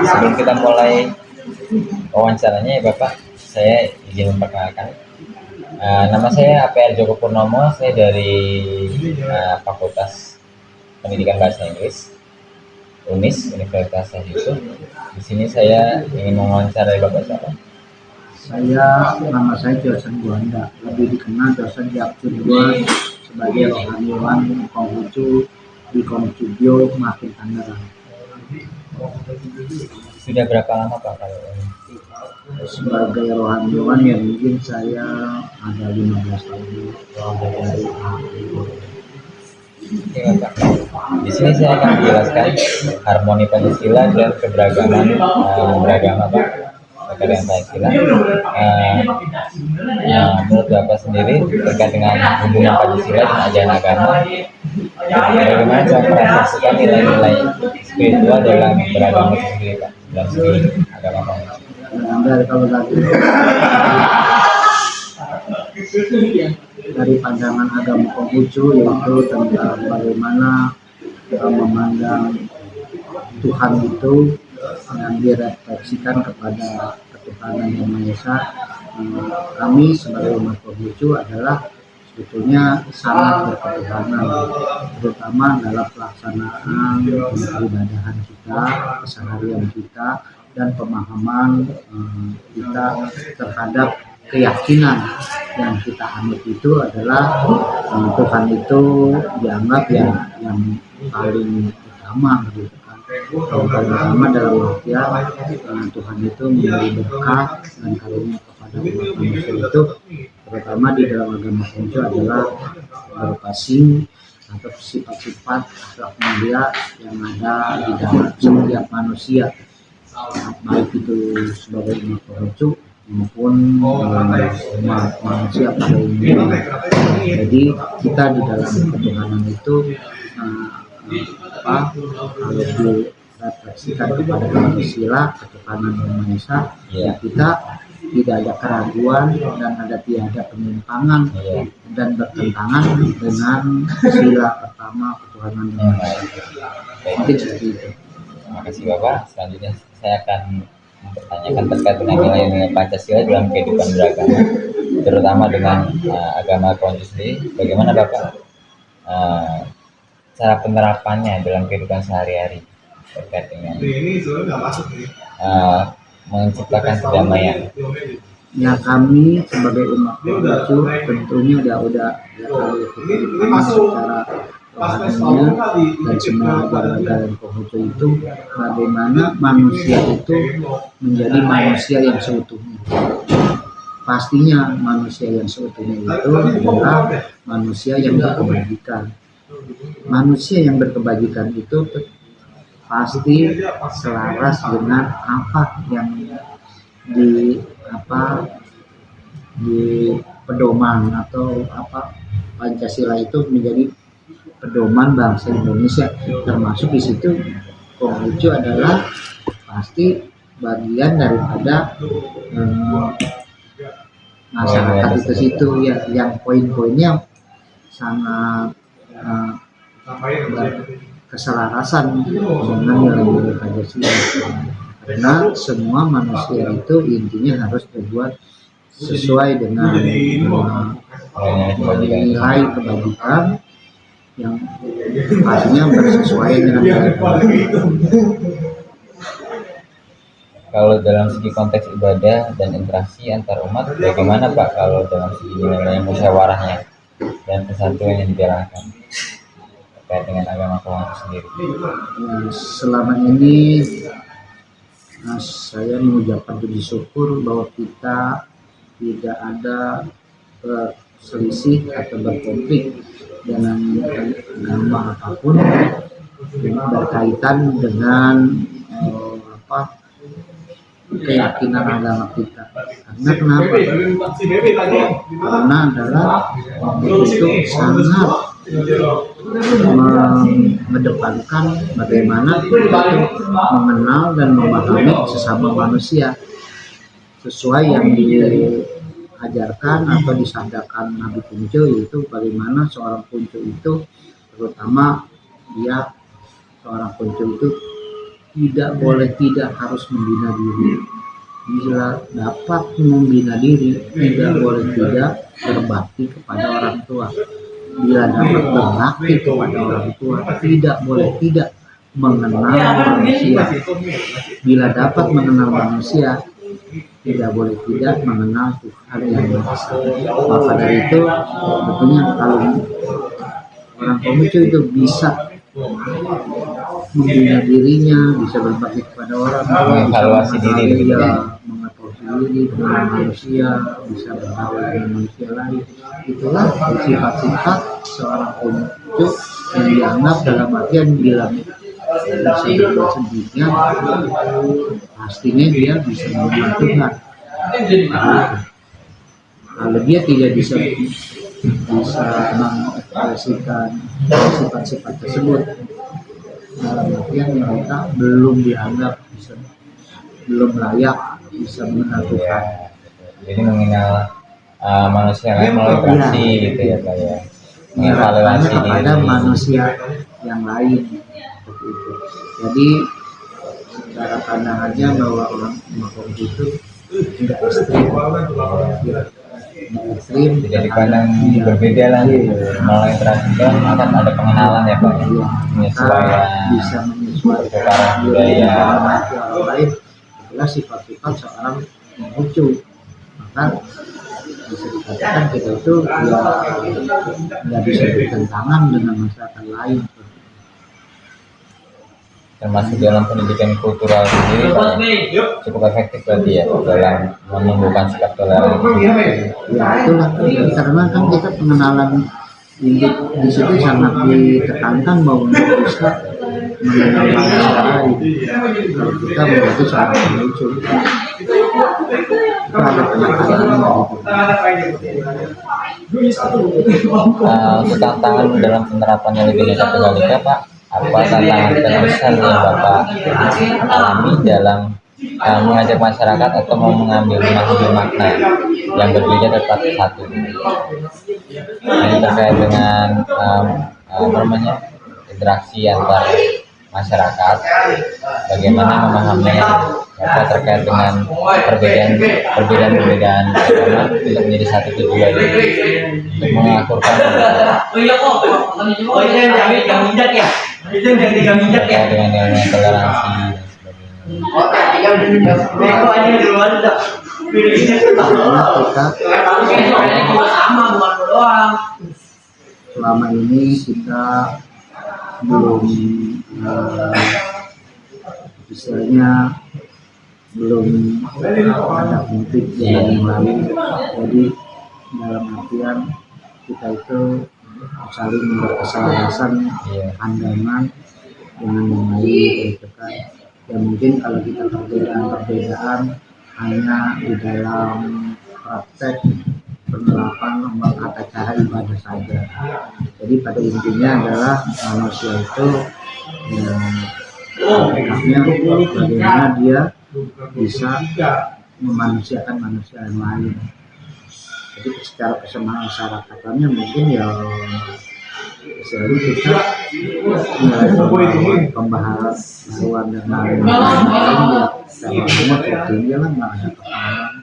Sebelum kita mulai wawancaranya ya Bapak, saya izin memperkenalkan. Nama saya APR Joko Purnomo, saya dari Fakultas Pendidikan Bahasa Inggris UNIS Universitas Yusuf. Di sini saya ingin mewawancarai Bapak siapa? Nama saya Johnson Buanda, lebih dikenal Johnson Jaksun Buan sebagai rohaniawan Konghucu di Konghucu Makin Tangerang. Sudah berapa lama Pak kalau ini? Sebagai rohaniawan ya mungkin saya ada 15 tahun dari Oke Bapak. Di sini saya akan menjelaskan harmoni Pancasila dan keberagaman beragama Pak. Keberagaman Pancasila. Menurut Bapak sendiri terkait dengan hubungan Pancasila dan ajaran agama, bagaimana cara merefleksikan nilai-nilai spiritual dalam beragama sendiri Pak, dalam segi agama Pancasila? Dari pandangan agama Konghucu, yaitu tentang bagaimana memandang Tuhan itu yang direfleksikan kepada ketuhanan yang Maha Esa. Kami sebagai umat Konghucu adalah sebetulnya sangat berketuhanan, terutama dalam pelaksanaan peribadahan kita, keseharian kita, dan pemahaman kita terhadap keyakinan yang kita anut itu adalah Tuhan itu dianggap yang paling utama gitu kan. Yang paling utama dalam artian Tuhan itu memberi berkat dan karunia kepada umat manusia itu, terutama di dalam agama Konghucu adalah berupa atau sifat-sifat akhlak mulia yang ada di dalam setiap manusia, baik itu sebagai umat Konghucu maupun umat manusia pada umumnya. Jadi kita di dalam ketuhanan itu kalau direfleksikan kepada Pancasila, ketuhanan yang Maha Esa, ya kita tidak ada keraguan dan tiada penyimpangan dan bertentangan dengan sila pertama ketuhanan yang Maha Esa. Mungkin seperti itu. Terima kasih Bapak. Selanjutnya saya akan mempertanyakan terkait dengan nilai-nilai Pancasila dalam kehidupan beragama, terutama dengan agama Konghucu sendiri. Bagaimana Bapak cara penerapannya dalam kehidupan sehari-hari terkait dengan menciptakan kedamaian? Ya, kami sebagai umat Konghucu tentunya udah secara rohaninya dan semua ajaran Konghucu itu bagaimana manusia itu menjadi manusia yang seutuhnya. Pastinya manusia yang seutuhnya itu adalah manusia yang berkebajikan. Manusia yang berkebajikan itu pasti selaras dengan apa yang di pedoman atau Pancasila itu menjadi pedoman bangsa Indonesia, termasuk di situ Konghucu adalah pasti bagian daripada masyarakat itu situ ya, yang poin-poinnya sangat berkeselarasan dengan nilai-nilai Pancasila, karena semua manusia itu intinya harus berbuat sesuai dengan nilai kebajikan yang pastinya bersesuaian dengan nilai. Kalau dalam segi konteks ibadah dan interaksi antar umat, bagaimana Pak kalau dalam segi nilai musyawarahnya dan persatuan yang dijalankan terkait dengan agama Konghucu sendiri? Selama ini saya mengucapkan puji syukur bahwa kita tidak ada selisih atau berkonflik dengan agama apapun berkaitan dengan keyakinan agama kita. Karena kenapa? Karena adalah itu sangat mengedepankan bagaimana kita mengenal dan memahami sesama manusia sesuai yang diajarkan atau disadarkan Nabi Konghucu, yaitu bagaimana seorang Konghucu itu, terutama dia seorang Konghucu itu tidak boleh tidak harus membina diri. Bila dapat membina diri, tidak boleh tidak berbakti kepada orang tua. Bila dapat berbakti kepada orang tua, tidak boleh tidak mengenal manusia. Bila dapat mengenal manusia, tidak boleh tidak mengenal Tuhan yang Maha Esa. Maka dari itu, tentunya kalau orang Konghucu itu bisa membina dirinya, bisa berbakti kepada orang tua, Mengevaluasi diri begitu ya. mengevaluasi diri dengan manusia, bisa bergaul dengan manusia lain. Itulah sifat-sifat seorang Konghucu yang dianggap dalam artian bila sedihnya pastinya dia bisa mengenal Tuhan. Kalau dia tidak bisa mengekspresikan sifat-sifat tersebut, dalam artian mereka belum dianggap bisa, belum layak bisa mengenal Tuhan. Iya, jadi mengenal manusia lain melalui praksi gitu ya Pak ya. Mengevaluasi kepada diri. manusia yang lain seperti itu. Jadi secara pandangannya bahwa orang Konghucu itu tidak ekstrim, Tidak dipandang berbeda lah gitu. Melalui praksi kan akan ada pengenalan ya Pak. Penyesuaian, bisa menyesuaikan pertukaran diri budaya. dengan orang lain. Itulah sifat-sifat seorang Konghucu. Maka bisa dikatakan kita itu ya nggak bisa bertentangan dengan masyarakat lain. Termasuk dalam pendidikan kultural sendiri Pak ya, cukup efektif berarti ya dalam menumbuhkan sikap toleransi. Ya itulah karena kan kita pengenalan di situ sangat ditekankan bahwa untuk bisa mengenal manusia lain. Kalau kita berarti sangat lucu. Itu ada penekanannya Untuk tantangan dalam penerapannya Bhinneka Tunggal Ika Pak, apa tantangan terbesar yang Bapak alami dalam mengajak masyarakat atau mau memahami makna yang berbeda tetap satu? Ini terkait dengan interaksi antar masyarakat, bagaimana memahaminya apa terkait dengan perbedaan agama untuk menjadi satu tujuan untuk mengakurkan terkait dengan nilai toleransi dan sebagainya. Selama ini kita belum istilahnya belum ada konflik dengan yang lain. Jadi dalam artian kita itu saling berkesalahan pandangan dengan yang lain gitu kan. Ya mungkin kalau kita perbedaan hanya di dalam praktek penerapan tata cara ibadah saja. Jadi pada intinya adalah manusia itu bagaimana dia bisa memanusiakan manusia yang lain. Jadi secara kemasyarakatan mungkin ya selalu kita nilai pembaharuan dan lain-lain ya semua tinggi lah, nggak ada persoalan.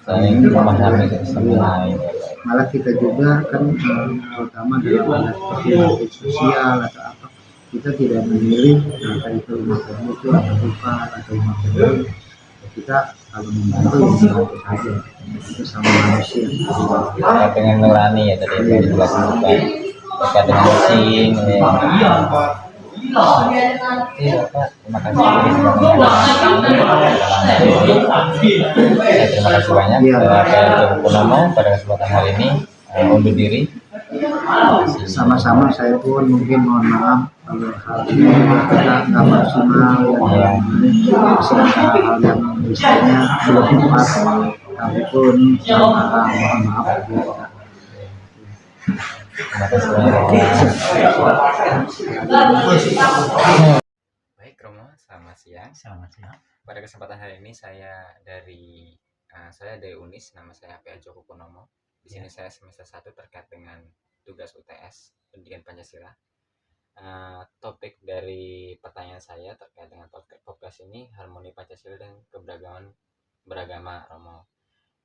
Saling memahami sama lain. Malah kita juga kan terutama dalam aspek sosial atau apa, kita tidak memilih entah itu umat Konghucu atau bukan atau umat lain. Kita kalau membantu membantu saja, itu sama manusia. Terkait dengan nurani ya tadi yang dijelaskan terkait dengan sing terima kasih banyak Pak Joko Purnomo pada kesempatan hari ini undur diri. Sama-sama, saya pun mungkin mohon maaf kalau hal ini kita nggak maksimal yang hal yang misalnya belum tepat, tapi pun mohon maaf ya. Terima kasih banyak. Baik Romo, selamat siang. Selamat siang. Pada kesempatan hari ini saya dari UNIS, nama saya P.A. Joko Purnomo. Di sini saya semester 1 terkait dengan tugas UTS Pendidikan Pancasila. Topik dari pertanyaan saya terkait dengan podcast ini harmoni Pancasila dan keberagaman beragama Romo.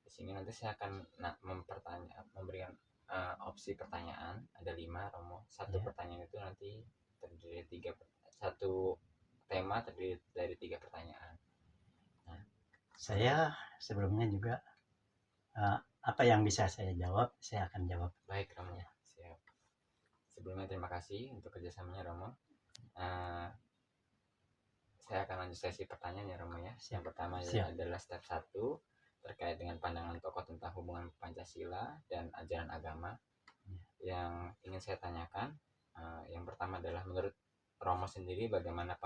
Di sini nanti saya akan memberikan opsi pertanyaan, ada 5 Romo. Satu pertanyaan itu nanti terdiri satu tema terdiri dari 3 pertanyaan. Nah, saya sebelumnya juga apa yang bisa saya jawab, saya akan jawab. Baik Romo, siap. Sebelumnya terima kasih untuk kerjasamanya Romo. Saya akan lanjut sesi pertanyaan ya Romo ya. Yang pertama adalah step 1 terkait dengan pandangan tokoh tentang hubungan Pancasila dan ajaran agama. Yang ingin saya tanyakan, yang pertama adalah menurut Romo sendiri bagaimana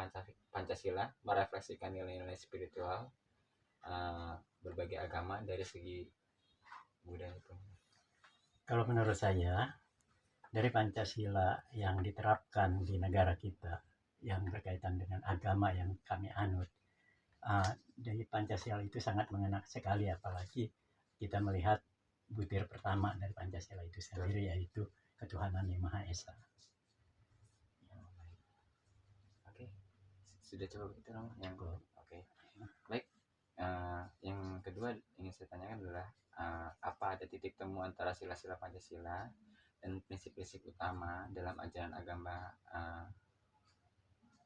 Pancasila merefleksikan nilai-nilai spiritual berbagai agama dari segi budaya itu? Kalau menurut saya, dari Pancasila yang diterapkan di negara kita yang berkaitan dengan agama yang kami anut, dari Pancasila itu sangat mengena sekali, apalagi kita melihat butir pertama dari Pancasila itu sendiri, yaitu ketuhanan yang Maha Esa. Oke, sudah cukup itu Romo. Oke. Baik. Yang kedua ingin saya tanyakan adalah apa ada titik temu antara sila-sila Pancasila dan prinsip-prinsip utama dalam ajaran agama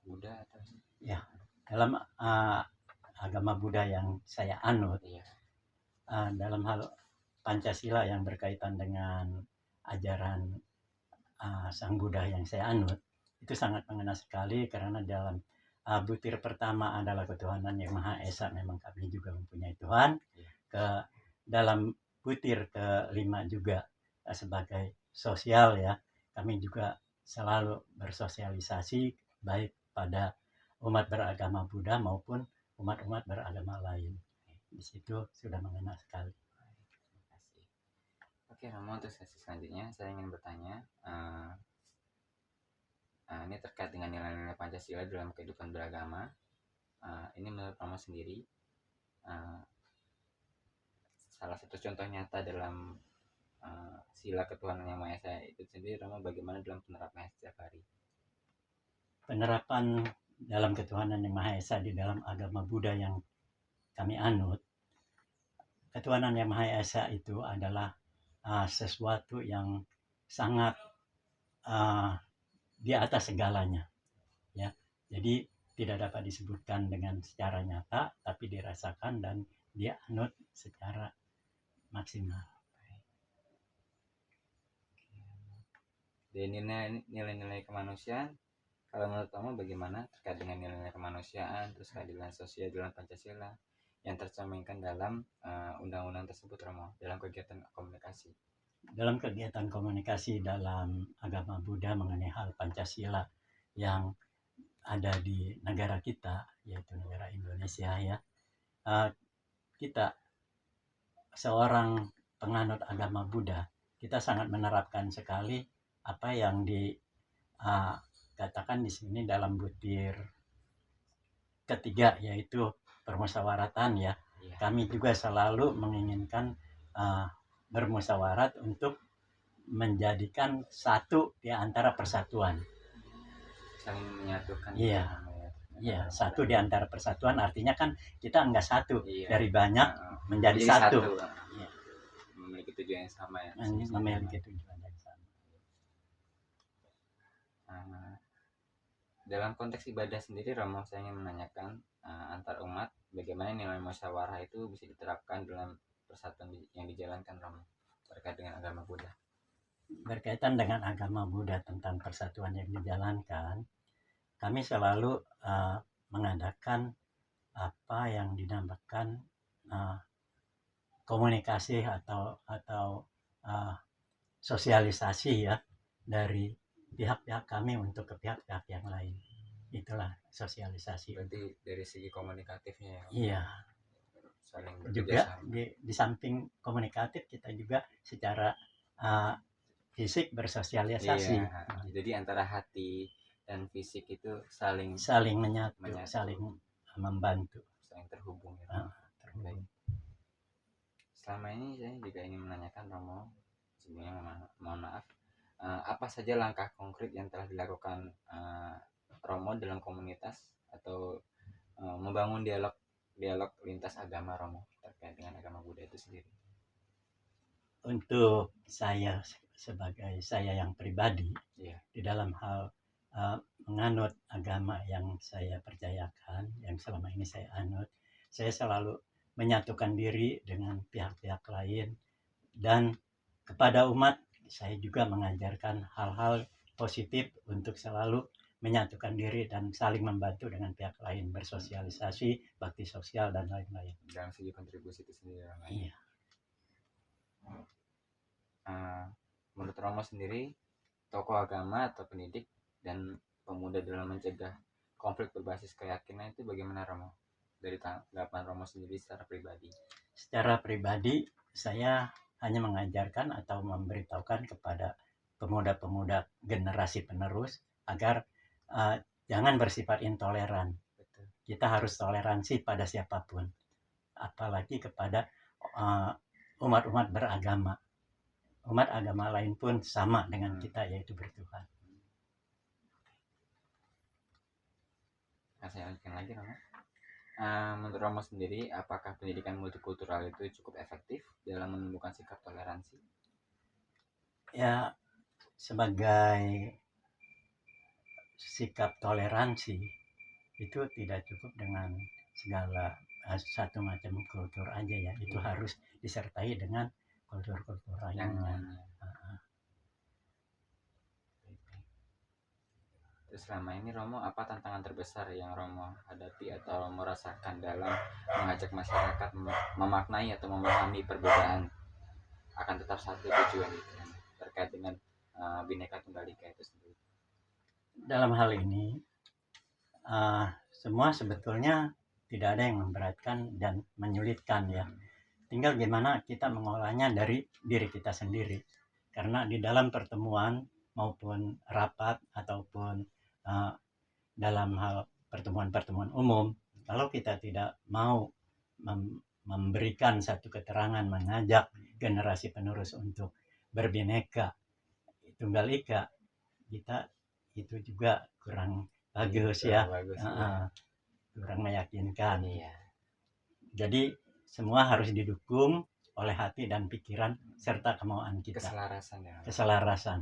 Buddha atau ya dalam agama Buddha yang saya anut, dalam hal Pancasila yang berkaitan dengan ajaran Sang Buddha yang saya anut, itu sangat mengena sekali karena dalam butir pertama adalah ketuhanan yang Maha Esa, memang kami juga mempunyai Tuhan. Dalam butir kelima juga sebagai sosial ya, kami juga selalu bersosialisasi baik pada umat beragama Buddha maupun umat-umat beragama lain. Di situ sudah mengena sekali. Oke Romo, untuk sesi selanjutnya saya ingin bertanya, ini terkait dengan nilai-nilai Pancasila dalam kehidupan beragama. Ini menurut Romo sendiri, salah satu contoh nyata dalam sila ketuhanan yang Maha Esa itu sendiri, Romo, bagaimana dalam penerapannya setiap hari? Penerapan dalam ketuhanan yang Maha Esa di dalam agama Buddha yang kami anut, ketuhanan yang Maha Esa itu adalah sesuatu yang sangat di atas segalanya, ya. Jadi tidak dapat disebutkan dengan secara nyata, tapi dirasakan dan dianut secara maksimal. Dari nilai-nilai kemanusiaan, kalau menurut kamu bagaimana terkait dengan nilai-nilai kemanusiaan, terus keadilan sosial dalam Pancasila yang tercerminkan dalam undang-undang tersebut, Romo, dalam kegiatan komunikasi? Dalam kegiatan komunikasi dalam agama Buddha mengenai hal Pancasila yang ada di negara kita, yaitu negara Indonesia ya, kita seorang penganut agama Buddha, kita sangat menerapkan sekali apa yang dikatakan di sini dalam butir ketiga, yaitu permusyawaratan ya. Kami juga selalu menginginkan bermusyawarat untuk menjadikan satu di antara persatuan. Saling menyatukan. Iya, satu di antara persatuan artinya kan kita enggak satu, dari banyak menjadi satu. Iya. Memiliki tujuan yang sama ya. Memiliki tujuan yang sama. Dalam konteks ibadah sendiri, Romo, saya ingin menanyakan antar umat bagaimana nilai musyawarah itu bisa diterapkan dalam persatuan yang dijalankan, Romo, terkait dengan agama Buddha. Berkaitan dengan agama Buddha tentang persatuan yang dijalankan, kami selalu mengadakan apa yang dinamakan komunikasi atau sosialisasi ya, dari pihak-pihak kami untuk ke pihak-pihak yang lain. Itulah sosialisasi. Berarti dari segi komunikatifnya ya? Iya. Saling juga di samping komunikatif kita juga secara fisik bersosialisasi. Iya. Jadi antara hati dan fisik itu saling menyatu, saling membantu, saling terhubung ya. Terhubung. Selama ini saya juga ingin menanyakan, Romo, sebelumnya mohon maaf, apa saja langkah konkret yang telah dilakukan Romo dalam komunitas atau membangun dialog lintas agama Romo terkait dengan agama Buddha itu sendiri? Untuk saya sebagai saya yang pribadi, Iya. di dalam hal menganut agama yang saya percayakan, yang selama ini saya anut, saya selalu menyatukan diri dengan pihak-pihak lain, dan kepada umat saya juga mengajarkan hal-hal positif untuk selalu menyatukan diri dan saling membantu dengan pihak lain, bersosialisasi, bakti sosial, dan lain-lain. Dalam segi kontribusi itu sendiri Romo. Iya. Menurut Romo sendiri, tokoh agama atau pendidik dan pemuda dalam mencegah konflik berbasis keyakinan itu bagaimana Romo? Dari tanggapan Romo sendiri secara pribadi. Secara pribadi, saya hanya mengajarkan atau memberitahukan kepada pemuda-pemuda generasi penerus agar jangan bersifat intoleran. Betul. Kita harus toleransi pada siapapun, apalagi kepada umat-umat beragama. Umat agama lain pun sama dengan kita, yaitu bertuhan. Saya lanjutkan lagi Romo. Menurut Romo sendiri, apakah pendidikan multikultural itu cukup efektif dalam menumbuhkan sikap toleransi? Ya, sebagai sikap toleransi itu tidak cukup dengan segala satu macam kultur aja ya. Itu harus disertai dengan kultur-kultur lainnya. Terus selama ini Romo, apa tantangan terbesar yang Romo hadapi atau Romo rasakan dalam mengajak masyarakat memaknai atau memahami perbedaan akan tetap satu tujuan itu terkait dengan Bhinneka Tunggal Ika itu sendiri? Dalam hal ini semua sebetulnya tidak ada yang memberatkan dan menyulitkan ya. Tinggal gimana kita mengolahnya dari diri kita sendiri. Karena di dalam pertemuan maupun rapat ataupun dalam hal pertemuan-pertemuan umum, kalau kita tidak mau memberikan satu keterangan, mengajak generasi penerus untuk berbineka tunggal ika, kita itu juga kurang bagus ya. Kurang meyakinkan. Iya. Jadi semua harus didukung oleh hati dan pikiran serta kemauan kita. Keselarasan ya. Keselarasan.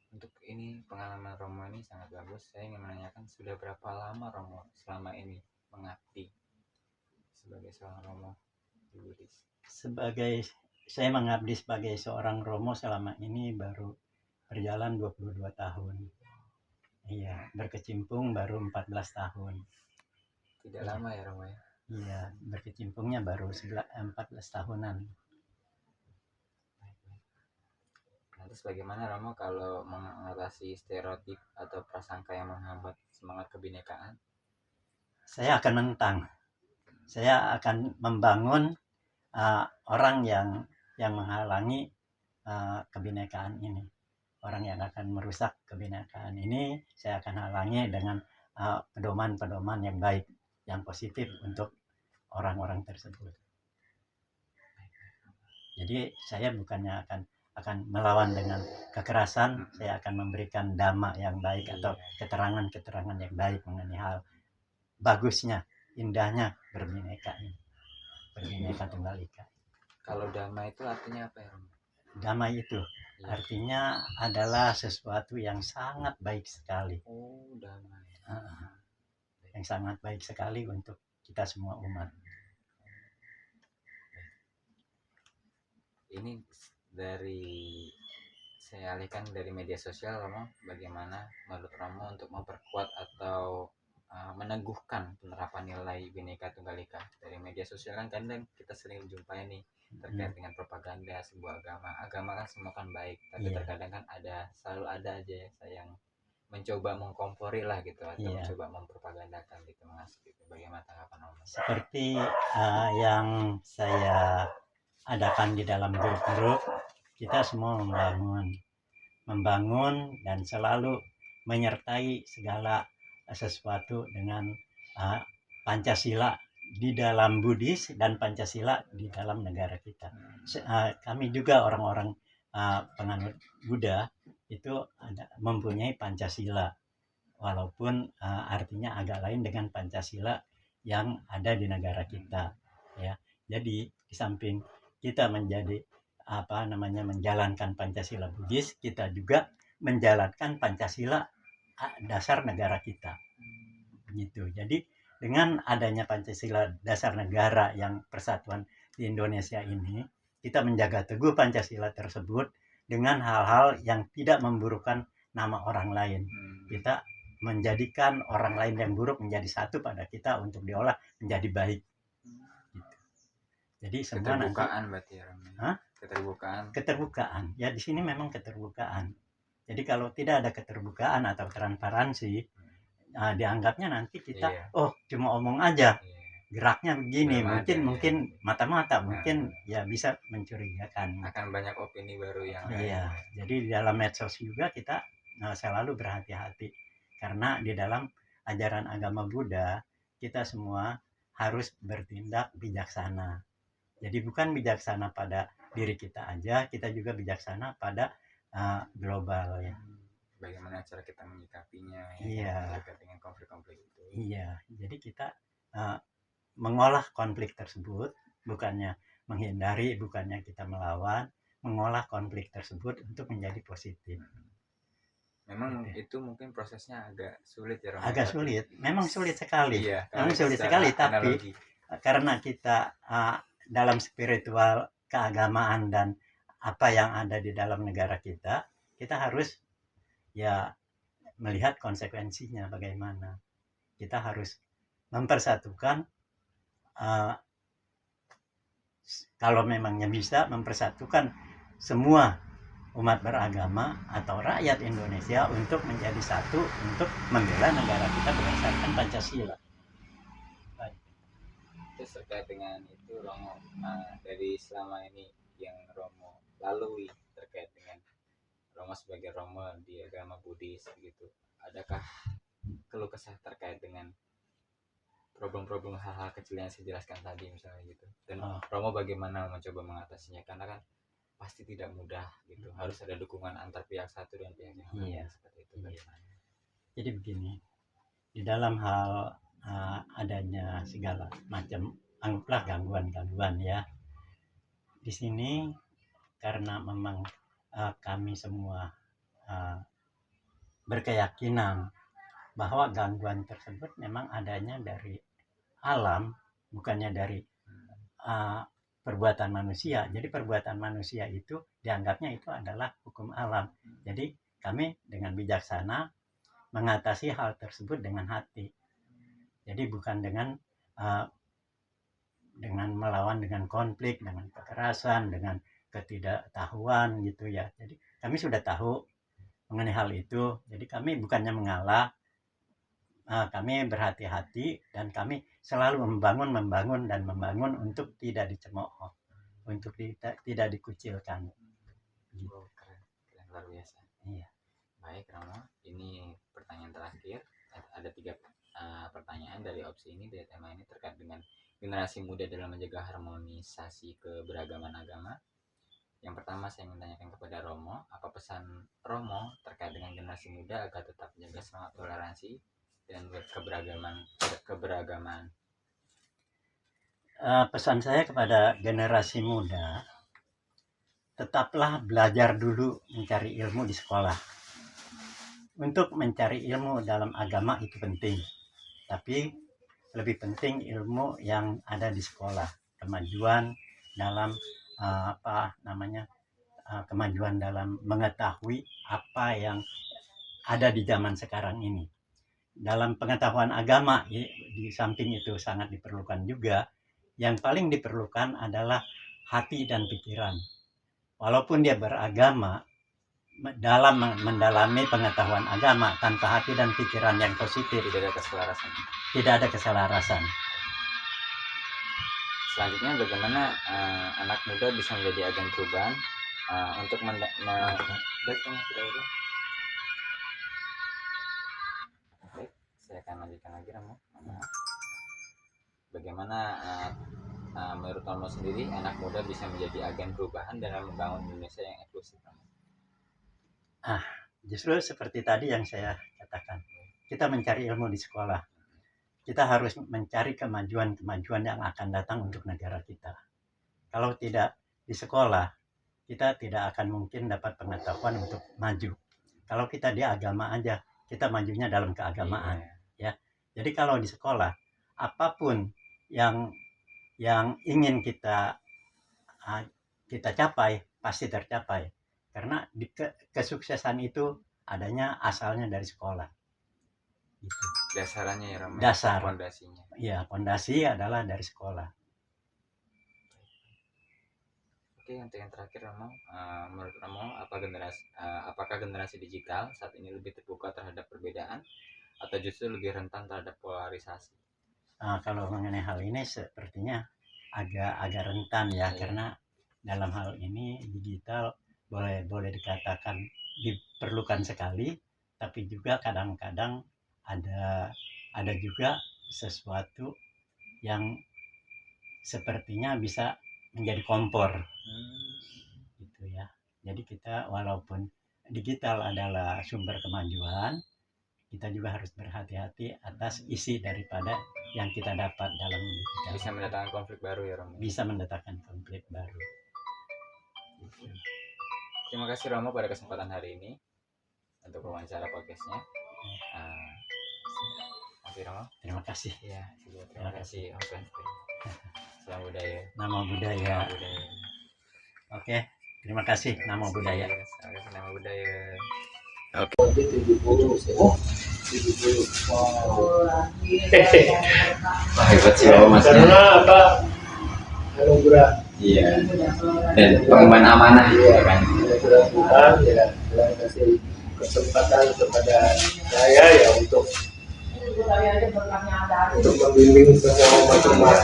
Untuk ini pengalaman Romo ini sangat bagus. Saya ingin menanyakan, sudah berapa lama Romo selama ini mengabdi sebagai seorang Romo di Buddhis? Saya mengabdi sebagai seorang Romo selama ini baru berjalan 22 tahun. Iya, berkecimpung baru 14 tahun. Tidak lama ya Romo ya? Iya, berkecimpungnya baru 14 tahunan. Terus bagaimana Romo kalau mengatasi stereotip atau prasangka yang menghambat semangat kebinekaan? Saya akan menentang. Saya akan membangun orang yang menghalangi kebinekaan ini. Orang yang akan merusak kebinekaan ini, saya akan halangi dengan pedoman-pedoman yang baik, yang positif untuk orang-orang tersebut. Jadi saya bukannya akan melawan dengan kekerasan, saya akan memberikan dhamma yang baik atau keterangan-keterangan yang baik mengenai hal bagusnya, indahnya berbineka ini, berbineka tunggal ika. Kalau dhamma itu artinya apa ya Romo? Dhamma itu artinya adalah sesuatu yang sangat baik sekali. Oh, dhamma. Yang sangat baik sekali untuk kita semua umat. Ini dari saya alihkan dari media sosial Romo, bagaimana menurut Romo untuk memperkuat atau meneguhkan penerapan nilai Bhinneka Tunggal Ika? Dari media sosial kan kadang kita sering jumpai nih terkait dengan propaganda sebuah agama kan semua kan baik, tapi terkadang kan selalu ada aja ya yang mencoba mengkompori lah gitu, atau mencoba mempropagandakan gitu Mas gitu. Bagaimana tanggapan Romo? Seperti yang saya adakan di dalam grup-grup, kita semua membangun dan selalu menyertai segala sesuatu dengan Pancasila di dalam Buddhis dan Pancasila di dalam negara kita. Kami juga orang-orang penganut Buddha itu mempunyai Pancasila, walaupun artinya agak lain dengan Pancasila yang ada di negara kita, ya. Jadi di samping kita menjalankan Pancasila Buddhis, kita juga menjalankan Pancasila dasar negara kita, gitu. Jadi dengan adanya Pancasila dasar negara yang persatuan di Indonesia ini, kita menjaga teguh Pancasila tersebut dengan hal-hal yang tidak memburukkan nama orang lain. Kita menjadikan orang lain yang buruk menjadi satu pada kita untuk diolah menjadi baik. Gitu. Jadi semua Keterbukaan nanti, berarti ya, keterbukaan. Keterbukaan. Ya di sini memang keterbukaan. Jadi kalau tidak ada keterbukaan atau transparansi, dianggapnya nanti kita cuma omong aja, geraknya begini, mungkin mata-mata, mungkin ya bisa mencurigakan. Akan banyak opini baru yang Iya, jadi di dalam medsos juga kita selalu berhati-hati, karena di dalam ajaran agama Buddha kita semua harus bertindak bijaksana. Jadi bukan bijaksana pada diri kita aja, kita juga bijaksana pada global, ya. Bagaimana cara kita menyikapinya, Iya. terkait dengan konflik-konflik itu. Iya, jadi kita mengolah konflik tersebut, bukannya menghindari, bukannya kita melawan, mengolah konflik tersebut untuk menjadi positif. Memang itu mungkin prosesnya agak sulit ya, agak sulit, memang sulit sekali. Iya, memang sulit sekali, tapi analogi. Karena kita dalam spiritual keagamaan dan apa yang ada di dalam negara kita harus ya melihat konsekuensinya bagaimana. Kita harus mempersatukan, kalau memangnya bisa mempersatukan semua umat beragama atau rakyat Indonesia untuk menjadi satu untuk membela negara kita berdasarkan Pancasila. Terus terkait dengan itu Romo, dari selama ini yang Romo lalui terkait dengan Romo sebagai Romo di agama Buddhis gitu, adakah keluh kesah terkait dengan problem-problem hal-hal kecil yang saya jelaskan tadi misalnya gitu, dan Romo bagaimana mencoba mengatasinya, karena kan pasti tidak mudah gitu, harus ada dukungan antar pihak satu dan pihak yang lain. Seperti itu. Bagaimana? Jadi begini, di dalam hal adanya segala macam anggaplah gangguan-gangguan ya, di sini karena memang kami semua berkeyakinan bahwa gangguan tersebut memang adanya dari alam, bukannya dari perbuatan manusia. Jadi perbuatan manusia itu dianggapnya itu adalah hukum alam. Jadi kami dengan bijaksana mengatasi hal tersebut dengan hati. Jadi bukan dengan melawan dengan konflik, dengan kekerasan, dengan ketidaktahuan gitu ya. Jadi kami sudah tahu mengenai hal itu. Jadi kami bukannya mengalah, kami berhati-hati dan kami selalu membangun untuk tidak dicemooh, untuk tidak dikucilkan. Gitu. Keren, luar biasa. Iya. Baik Romo, ini pertanyaan terakhir. Ada 3 pertanyaan dari opsi ini, dari tema ini terkait dengan generasi muda dalam menjaga harmonisasi keberagaman agama. Yang pertama saya ingin tanyakan kepada Romo, apa pesan Romo terkait dengan generasi muda agar tetap menjaga semangat toleransi dan keberagaman? Pesan saya kepada generasi muda, tetaplah belajar dulu mencari ilmu di sekolah. Untuk mencari ilmu dalam agama itu penting, tapi lebih penting ilmu yang ada di sekolah. Kemajuan dalam kemajuan dalam mengetahui apa yang ada di zaman sekarang ini. Dalam pengetahuan agama, di samping itu sangat diperlukan juga, yang paling diperlukan adalah hati dan pikiran. Walaupun dia beragama, dalam mendalami pengetahuan agama tanpa hati dan pikiran yang positif, tidak ada keselarasan. Selanjutnya, bagaimana anak muda bisa menjadi agen perubahan untuk saya akan lanjutkan lagi, Romo. Bagaimana menurut Romo sendiri anak muda bisa menjadi agen perubahan dalam membangun Indonesia yang inklusif? Justru seperti tadi yang saya katakan, kita mencari ilmu di sekolah. Kita harus mencari kemajuan-kemajuan yang akan datang untuk negara kita. Kalau tidak di sekolah, kita tidak akan mungkin dapat pengetahuan untuk maju. Kalau kita di agama aja, kita majunya dalam keagamaan. Ya. Jadi kalau di sekolah, apapun yang ingin kita capai, pasti tercapai. Karena kesuksesan itu adanya asalnya dari sekolah. Gitu. Dasarnya ya Romo. Dasar. Fondasinya. Ya, fondasi adalah dari sekolah. Oke, untuk yang terakhir Romo, menurut Romo apakah generasi digital saat ini lebih terbuka terhadap perbedaan atau justru lebih rentan terhadap polarisasi? Kalau mengenai hal ini sepertinya agak rentan ya, karena dalam hal ini digital boleh dikatakan diperlukan sekali, tapi juga kadang-kadang ada juga sesuatu yang sepertinya bisa menjadi kompor gitu ya. Jadi kita walaupun digital adalah sumber kemajuan, kita juga harus berhati-hati atas isi daripada yang kita dapat dalam digital. Bisa mendatangkan konflik baru ya Romo. Bisa mendatangkan konflik baru. Terima kasih Romo pada kesempatan hari ini untuk wawancara podcastnya. Terima kasih. Ya, terima kasih. Salam budaya. Nama budaya. Oke, terima kasih. Nama budaya. Nama budaya. Oke. 70. Hebat sih Mas. Karena apa? Anugerah. Iya. Dan pengemban amanah ya kan. Tuhan ya kasih kesempatan kepada saya ya untuk membimbing semua umat.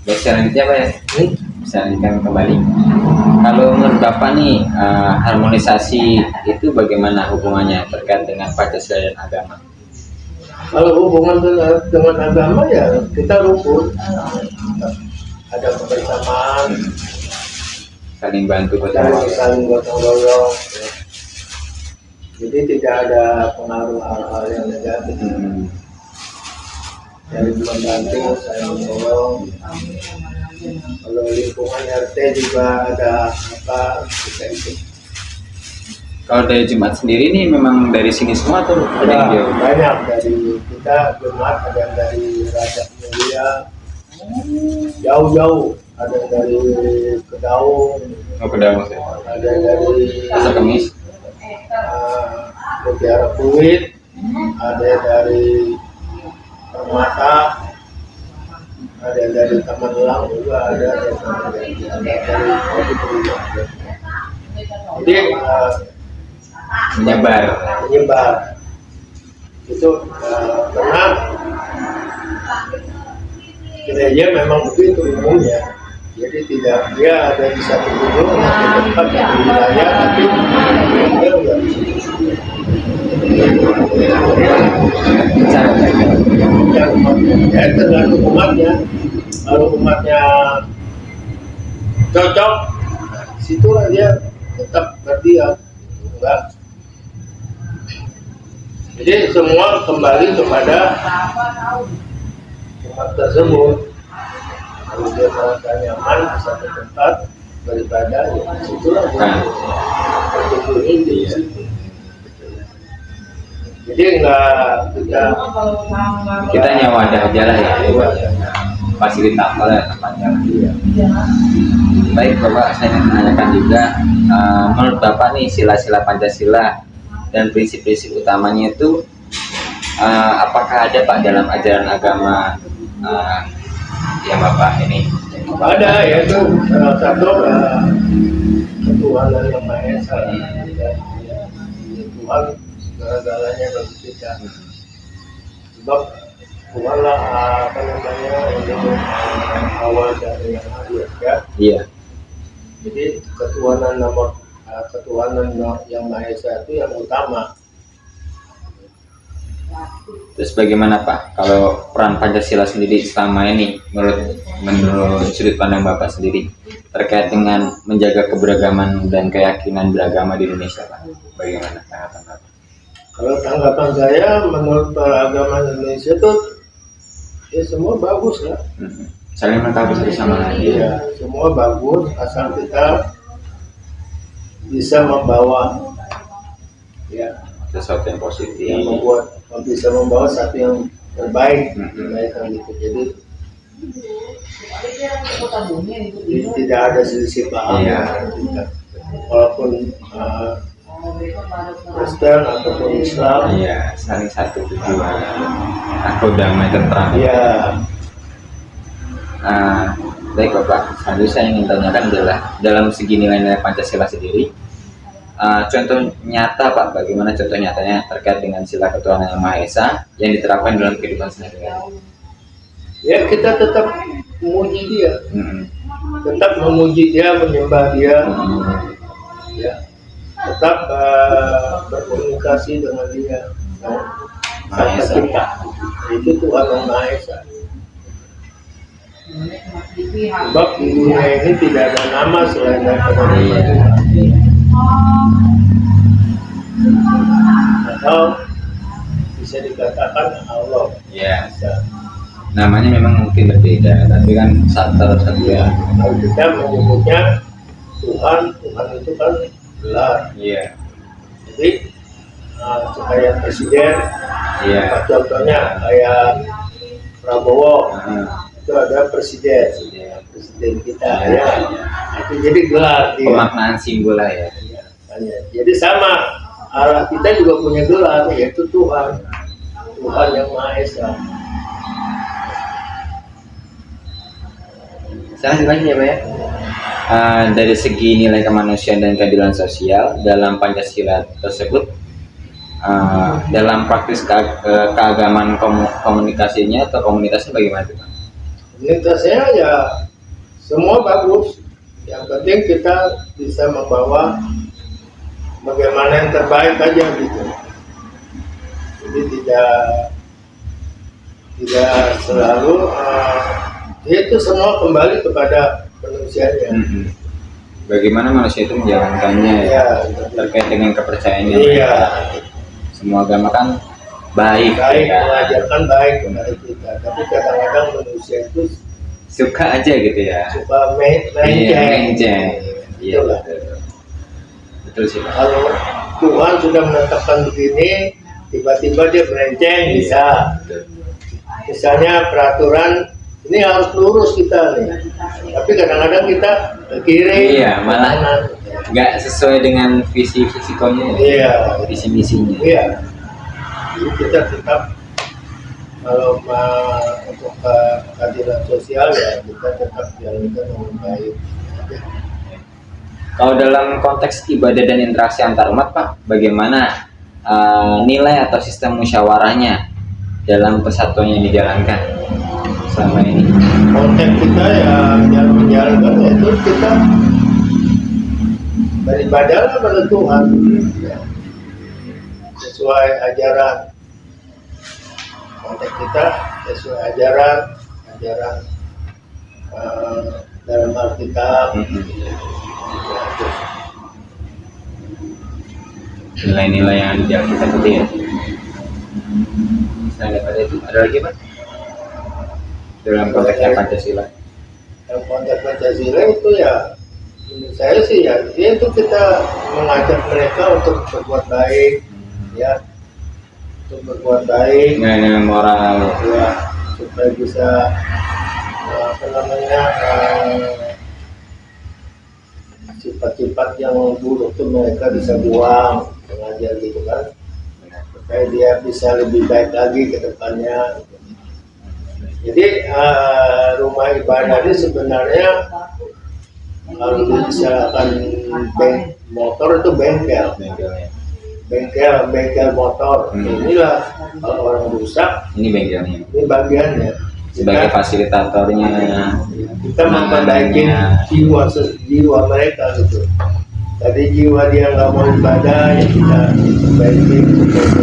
Baik, selanjutnya Pak ya. Bisa lanjutkan kembali. Kalau menurut Bapak nih, harmonisasi itu bagaimana hubungannya terkait dengan Pancasila dan agama? Kalau hubungan dengan agama ya kita rukun, ada kebersamaan, saling bantu saling gotong royong. Jadi tidak ada pengaruh hal-hal yang negatif. Saling membantu, saling menolong. Kalau lingkungan RT juga ada apa kita ikut. Kalau dari Jumat sendiri ini memang dari sini semua atau ada yang jauh? Banyak dari kita Jumat, ada yang dari Raja Mulia, jauh-jauh, ada yang dari Kedaung, ada yang dari Pasar Kemis, Mutiara Kuit, ada yang dari Permata, ada yang dari Taman Elang juga, ada yang dari jadi menyebar itu karena gereja memang begitu umumnya, jadi tidak dia ada di satu gunung di tempat di wilayah tapi dia enggak ya tergantung umatnya. Kalau umatnya cocok, situlah dia tetap berdiam. Enggak. Jadi semua kembali kepada tempat tersebut. Kalau dia merasa nyaman di satu tempat beribadah, ya situlah dia berkunjungi di situ. Jadi enggak kita nyawa aja lah ya, fasilitator ya tempatnya. Baik Bapak, saya ingin menanyakan juga, menurut Bapak nih sila-sila Pancasila dan prinsip-prinsip utamanya itu apakah ada Pak dalam ajaran agama yang Bapak ini? Ada, yaitu salah satu ketuhanan yang Maha Esa, Tuhan segala-galanya bagi kita. Sebab Tuhanlah apa namanya yang awal dari yang akhir ya. Iya. Jadi ketuhanan yang Maha Esa itu yang utama. Terus bagaimana Pak kalau peran Pancasila sendiri selama ini menurut sudut pandang Bapak sendiri terkait dengan menjaga keberagaman dan keyakinan beragama di Indonesia Pak? Bagaimana tanggapan Bapak? Kalau tanggapan saya, menurut agama Indonesia tuh ya semua bagus lah. Saling melengkapi satu sama lain. Iya, semua bagus asal kita bisa membawa ya Sesuatu yang positif. yang bisa membawa satu yang terbaik gitu. Jadi tidak ada selisih paham. Iya. Walaupun Kristen ataupun Islam. Iya, saling satu tujuan. Aku damai tentram. Iya. Baik Bapak, selanjutnya saya ingin tanyakan adalah dalam segi nilai-nilai Pancasila sendiri, contoh nyata Pak, bagaimana contoh nyatanya terkait dengan sila ketuhanan yang Maha Esa yang diterapkan dalam kehidupan sehari-hari? Ya, kita tetap memuji dia, tetap memuji dia, menyembah dia, ya, tetap berkomunikasi dengan dia. Maha Esa. Kita itu Tuhan yang Maha Esa. Sebab di dunia ini tidak ada nama selain daripada nama Tuhan. Atau bisa dikatakan Allah. Ya, namanya memang mungkin berbeda, tapi kan satu ya. Kalau kita menyebutnya Tuhan, Tuhan itu kan gelar. Iya. Jadi kayak presiden, Iya. contohnya kayak Prabowo, itu ada presiden kita ya. Itu jadi gelar dia. Pemaknaan simbol lah ya. Jadi sama, Allah kita juga punya gelar, yaitu Tuhan yang Maha Esa. Saya lanjut lagi ya Pak ya. Dari segi nilai kemanusiaan dan keadilan sosial dalam Pancasila tersebut, dalam praktis keagamaan komunikasinya atau komunitasnya bagaimana Pak? Komunitasnya ya semua bagus. Yang penting kita bisa membawa bagaimana yang terbaik aja gitu. Jadi tidak selalu itu semua kembali kepada manusianya. Bagaimana manusia itu menjalankannya ya, terkait dengan kepercayaannya. Iya. Semua agama kan baik ya. Mengajarkan baik kepada kita. Tapi kadang-kadang manusia itu Suka aja gitu ya. suka Menceng. Iya Itulah. betul sih Pak. Kalau Tuhan sudah menetapkan begini, tiba-tiba dia melenceng bisa. Betul. Misalnya peraturan ini harus lurus kita nih, tapi kadang-kadang kita ke kiri, Iya, malah kanan. nggak sesuai dengan visi fisikonya ya. Iya, Visi misinya. iya. Jadi kita tetap kalau untuk keadilan sosial ya kita tetap jalankan dengan baik. Kalau dalam konteks ibadah dan interaksi antar umat Pak, bagaimana nilai atau sistem musyawarahnya dalam persatuan yang dijalankan selama ini? Konteks kita ya yang menjalankan itu kita beribadah kepada Tuhan ya. Sesuai ajaran. Konteks kita sesuai ajaran dalam Alkitab. Nilai-nilai yang dijalankan itu ya. Selain daripada itu ada lagi Pak? Dalam konteksnya Pancasila. Dalam konteks Pancasila itu ya, menurut saya sih ya, itu kita mengajak mereka untuk berbuat baik, ya, untuk berbuat baik, Nilai-nilai moral. ya, supaya bisa sifat-sifat yang buruk itu mereka bisa buang, mengajar gitu kan, supaya dia bisa lebih baik lagi ke depannya. Jadi rumah ibadah ini sebenarnya kalau misalkan motor itu bengkel motor. Inilah kalau orang rusak, Ini bengkelnya. ini bagiannya. Sebagai fasilitatornya. Kita memperbaiki jiwa mereka gitu. tadi jiwa dia nggak mau ibadah ya kita perbaiki,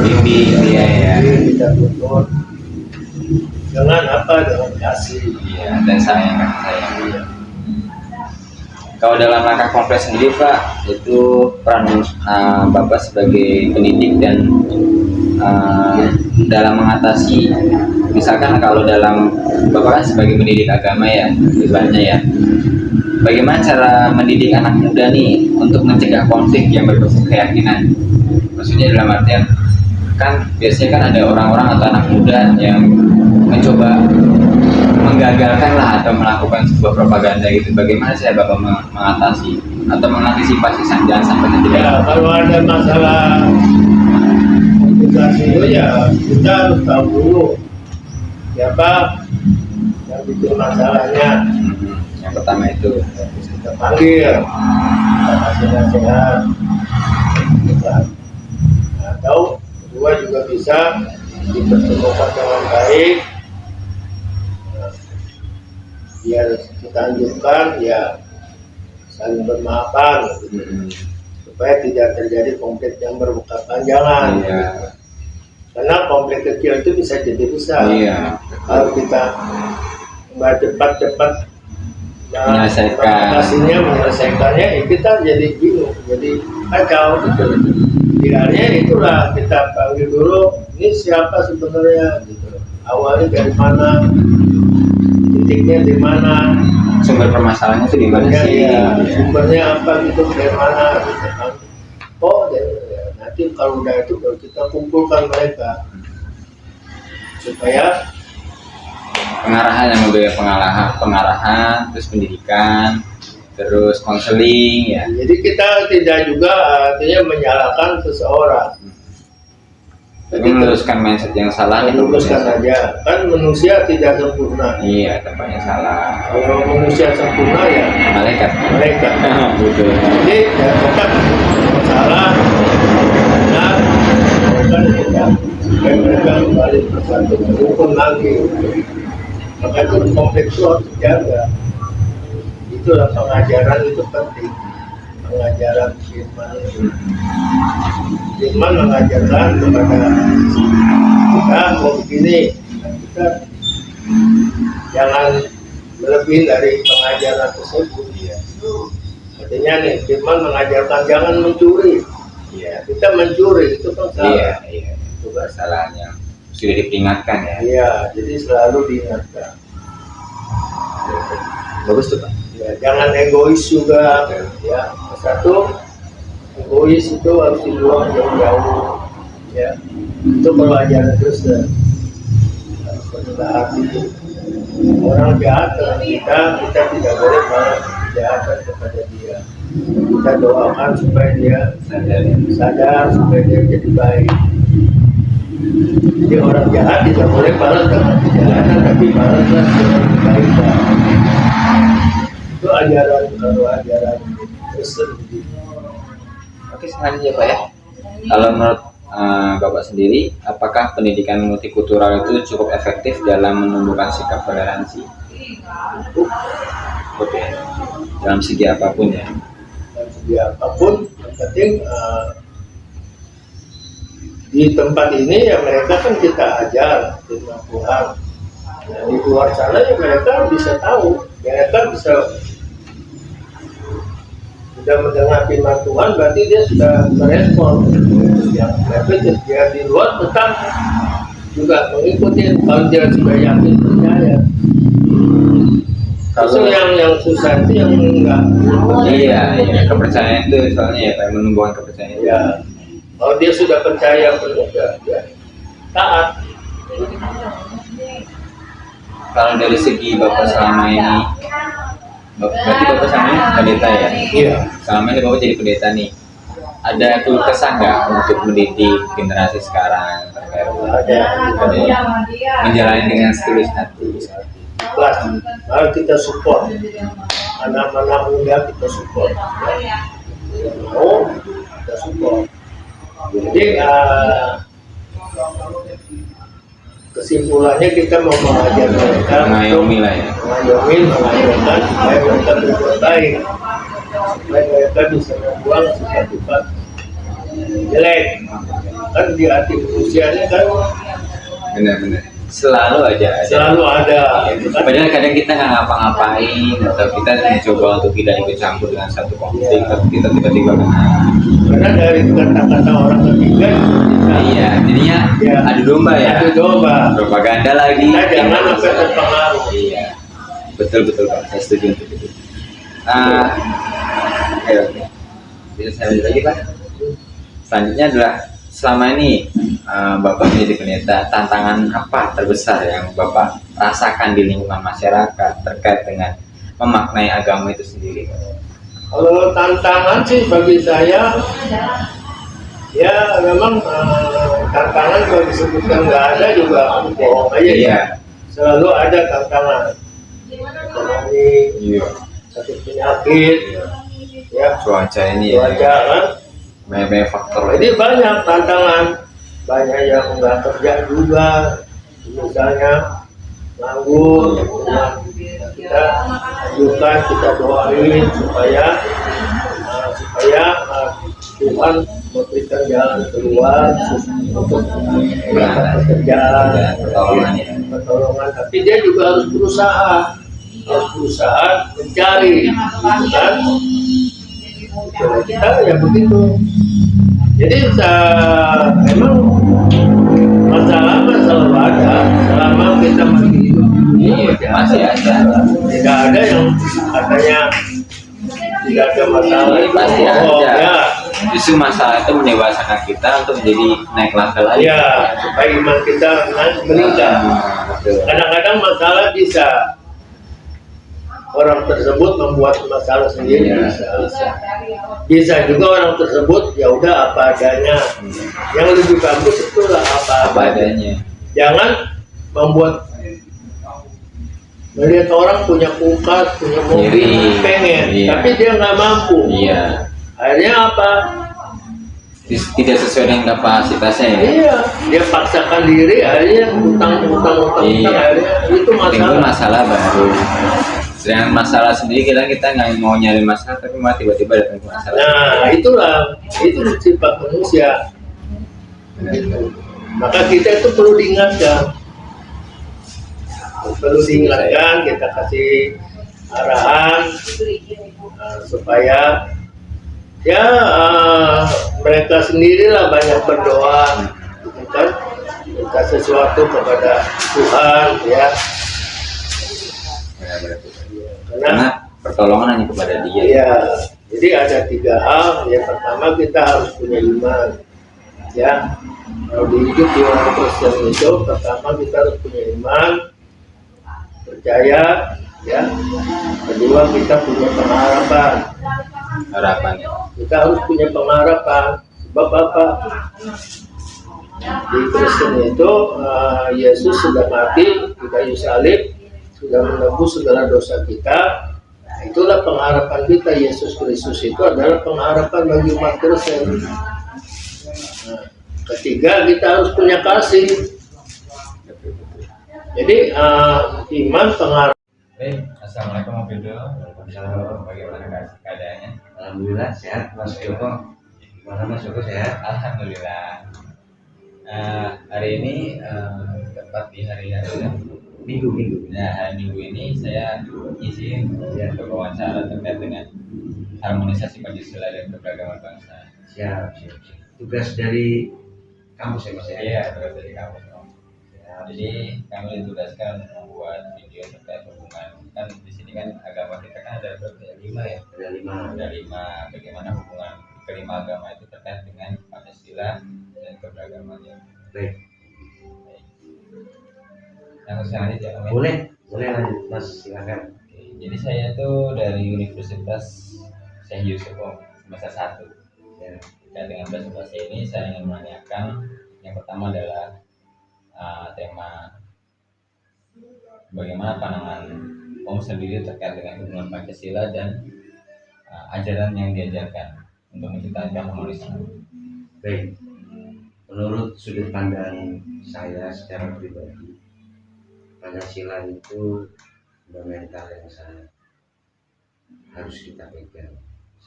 Bimbing, iya ya. kita tuntun dengan apa, dengan kasih. Iya, dan sayang kan sayang. Kalau dalam langkah konkret sendiri Pak, itu peran Bapak sebagai pendidik dan dalam mengatasi, misalkan kalau dalam Bapak kan sebagai pendidik agama ya, tujuannya ya. Bagaimana cara mendidik anak muda nih untuk mencegah konflik yang berbasis keyakinan? Maksudnya dalam artian kan biasanya kan ada orang-orang atau anak muda yang mencoba menggagalkan lah atau melakukan sebuah propaganda gitu. Bagaimana saya Bapak mengatasi atau mengantisipasi jangan sampai terjadi? Ya, kalau ada masalah komunikasi itu ya kita harus tahu dulu siapa yang bikin masalahnya. Yang pertama itu Kita panggil, kita kasih nasihat, atau kedua juga bisa dipertemukan dengan baik, biar kita anjurkan ya saling bermaafan gitu. Supaya tidak terjadi konflik yang berkepanjangan. Iya. Karena konflik kecil itu bisa jadi besar. Iya. Kalau kita nggak cepat-cepat menyelesaikannya, ya kita jadi bingung, jadi kacau. Idealnya itulah kita panggil dulu, ini siapa sebenarnya, gitu. Awalnya dari mana, titiknya di mana, Sumber permasalahannya itu di mana sih? ya, sumbernya apa gitu, dari mana, gitu kan. Oh, ya, nanti kalau udah itu baru kita kumpulkan mereka supaya Pengarahan yang lebih pengarahan, terus pendidikan, terus konseling ya. jadi kita tidak juga artinya menyalahkan seseorang. Tapi meluruskan mindset yang salah nih. Luruskan aja, kan manusia tidak sempurna. Iya, tempatnya salah. Kalau manusia sempurna ya Malaikat. mereka. Betul. Jadi ya tetap salah, benar, bukan kita. Supaya mereka kembali bersatu, rukun lagi. Maka itu konflik itu harus dijaga. Itulah pengajaran itu penting. Pengajaran firman itu. Firman mengajarkan kepada kita mau begini, kita jangan melebihi dari pengajaran tersebut. Ya. Artinya nih, firman mengajarkan jangan mencuri. Ya, kita mencuri itu kan salah. Iya. Itu kan Salahnya sudah diperingatkan ya. Iya, jadi selalu diingatkan. Bagus tuh Pak. Ya, jangan egois juga. Ya, satu egois itu harus dibuang jauh-jauh. Ya, itu kalau ajaran Kristen harus rendah hati. Orang jahat dengan kita tidak boleh balas kejahatan kepada dia. Kita doakan supaya dia sadar supaya dia jadi baik. Jadi orang jahat tidak boleh balas dengan kejahatan, tapi balaslah dengan kebaikan. Itu ajaran, kalau ajaran Kristen. Oke, selanjutnya Pak ya. Kalau menurut Bapak sendiri, apakah pendidikan multikultural itu cukup efektif dalam menumbuhkan sikap toleransi? Oke. Dalam segi apapun ya. Dan segi apapun, yang penting di tempat ini ya mereka kan kita ajar firman Tuhan. Nah, di luar sana ya mereka bisa tahu, mereka bisa sudah mendengar firman Tuhan, berarti dia sudah merespon. Yang mereka dia di luar tetap juga mengikuti kalau dia sudah yakin percaya. Kalau yang susah itu yang enggak. Iya, kepercayaan itu soalnya ya, kayak menumbuhkan kepercayaan. Ya, kalau dia sudah percaya penuh ya taat. Kalau dari segi Bapak selama ini, berarti Bapak selama ini pendeta ya? Iya. Selama ini Bapak jadi pendeta nih, ada keluh kesah nggak untuk mendidik generasi sekarang terkait menjalani dengan setulus hati? Kelas, mari kita support anak-anak muda, kita support. Oh, kita support. Jadi kesimpulannya kita mau mengajar mereka, Mengayomi lah ya. mengajarkan supaya mereka berbuat baik, supaya mereka bisa membuang sifat-sifat jelek. Kan di hati manusianya kan Benar-benar selalu aja selalu ada. padahal kadang kita nggak ngapa-ngapain atau kita mencoba untuk tidak ikut campur dengan satu konflik tapi kita tiba-tiba kena. Karena dari kata-kata orang ketiga itu bisa. Iya jadinya Ya. adu domba ya, Adu domba. propaganda lagi. Kita jangan sampai terpengaruh. Iya betul Pak, saya setuju untuk itu. Oke. Bisa saya lanjut lagi Pak. Selanjutnya adalah selama ini Bapak menjadi pendeta, tantangan apa terbesar yang Bapak rasakan di lingkungan masyarakat terkait dengan memaknai agama itu sendiri? Kalau tantangan sih bagi saya, ya memang tantangan kalau disebutkan nggak ada juga bohong aja ya. Iya. Selalu ada tantangan. Ekonomi, Iya. sakit penyakit, ya Cuaca ini ya, cuaca kan. banyak faktor. Jadi banyak tantangan, banyak yang nggak kerja juga, misalnya nganggur, kita ajukan, kita doain supaya Tuhan memberikan jalan keluar untuk melakukan pekerjaan, pertolongan. Tapi dia juga harus berusaha mencari, gitu kan? Kalau kita ya begitu. Jadi memang masalah selalu ada selama kita masih hidup di dunia, Masih ada. Tidak ada yang katanya tidak ada masalah. Pasti Oh, ada. ya. Justru masalah itu mendewasakan kita untuk menjadi naik level lagi. Ya, supaya iman kita meningkat. Betul. Kadang-kadang masalah bisa orang tersebut membuat masalah sendiri, Iya, bisa juga orang tersebut ya udah apa adanya. Yang lebih bagus itulah apa Apa adanya. adanya. Jangan membuat melihat orang punya kulkas, punya mobil, Iri. pengen, Iya. tapi dia nggak mampu. Iya. Akhirnya apa? Tidak sesuai dengan kapasitasnya ya. Iya, dia paksakan diri, akhirnya utang, Iya. akhirnya itu Timbul masalah. masalah baru. Sedangkan masalah sendiri kita nggak mau nyari masalah tapi malah tiba-tiba datang ke masalah. Nah, itu sifat manusia. Maka kita itu perlu diingatkan, kita kasih arahan supaya ya mereka sendirilah banyak berdoa, gitu kan, minta sesuatu kepada Tuhan ya. Karena pertolongan hanya kepada Dia. Iya, jadi ada 3 hal. Yang pertama kita harus punya iman. Ya, kalau di hidup di orang Kristen itu pertama kita harus punya iman, percaya, ya. Kedua kita punya pengharapan. Harapannya. Kita harus punya pengharapan. Sebab apa? Di Kristen itu Yesus sudah mati di kayu salib, sudah menebus segala dosa kita. Itulah pengharapan kita. Yesus Kristus itu adalah pengharapan bagi umat Kristen. Nah, ketiga kita harus punya kasih. Jadi iman, pengharapan. Baik, assalamualaikum warahmatullahi. Bagaimana keadaannya? Alhamdulillah sehat Mas Joko. Gimana Mas Joko sehat? Alhamdulillah. Hari ini tepat di hari Minggu. Nah, hari Minggu ini saya izin berwawancara terkait dengan harmonisasi Pancasila dan keberagaman bangsa. Siap. Tugas dari kampus ya Mas ya? Iya, tugas dari kampus. Jadi kami ditugaskan membuat video terkait hubungan, kan di sini kan agama kita kan ada berapa ya? 5 ya? Ada 5. Bagaimana hubungan kelima agama itu terkait dengan Pancasila dan keberagamannya. Baik. Yang selanjutnya jangan. Boleh lanjut Mas, silakan. Jadi saya tuh dari Universitas Syekh Yusuf semester 1. Ya. Dan dengan bahasa ini saya ingin menanyakan yang pertama adalah tema bagaimana pandangan Om sendiri terkait dengan hubungan Pancasila dan ajaran yang diajarkan untuk menciptakan harmonisasi. Baik. Menurut sudut pandang saya secara pribadi, Pancasila itu fundamental yang sangat harus kita pegang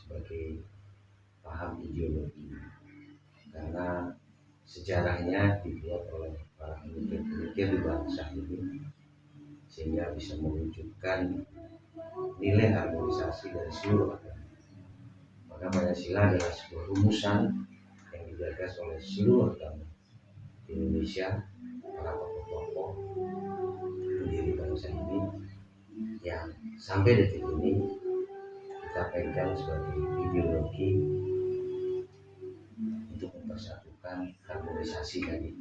sebagai paham ideologi, karena sejarahnya dibuat oleh para pemikir-pemikir di bangsa ini sehingga bisa mewujudkan nilai harmonisasi dari seluruh agama. Maka Pancasila adalah sebuah rumusan yang digagas oleh seluruh agama di Indonesia, para tokoh-tokoh pendiri bangsa ini yang sampai detik ini kita pegang sebagai ideologi untuk mempersatukan harmonisasi tadi